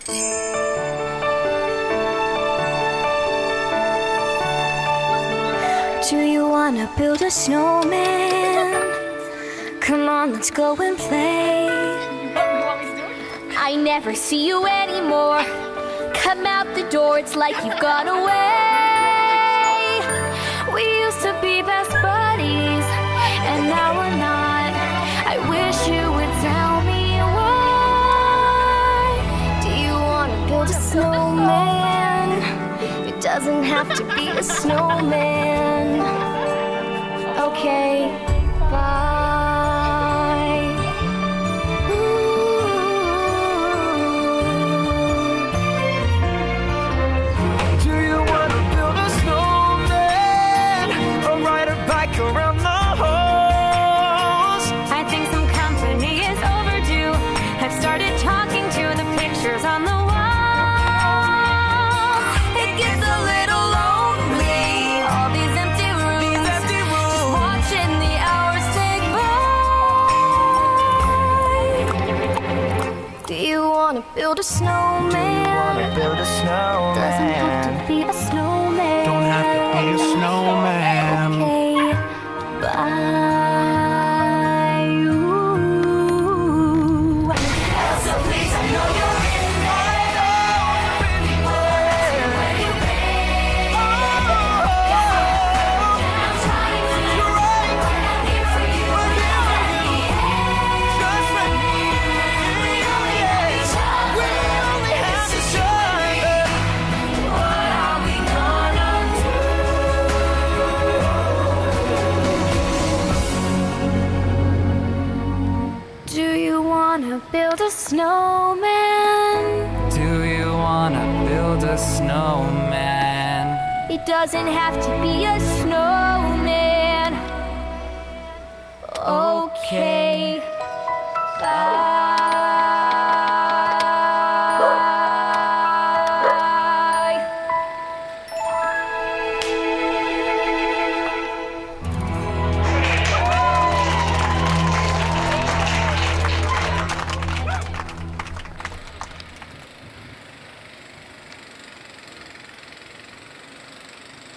Do you wanna build a snowman? Come on, let's go and play. I never see you anymore. Come out the door, it's like you've gone away. We used to be best buddies, and now we're not. I wish you would tell me why. Do you wanna build a snowman? It doesn't have to be a snowman. Okay, bye. Do you wanna build a snowman or ride a bike around the halls? I think some company is overdue. I've started talking to the pictures on the wall. It gets a little lonely, all these empty rooms, just watching the hours tick by. Do you wanna build a snowman? Build a snowman. Doesn't have to be a snowman. Don't have to be a snowman. Okay, bye. Ooh. Elsa, please, I know you're in there. Where you been? I'm trying to do right. I'm here for you. Just let me. We only have each other. We only have each other. What are we gonna do? Do you wanna build a snowman? Do you wanna build a snowman? It doesn't have to be a snowman.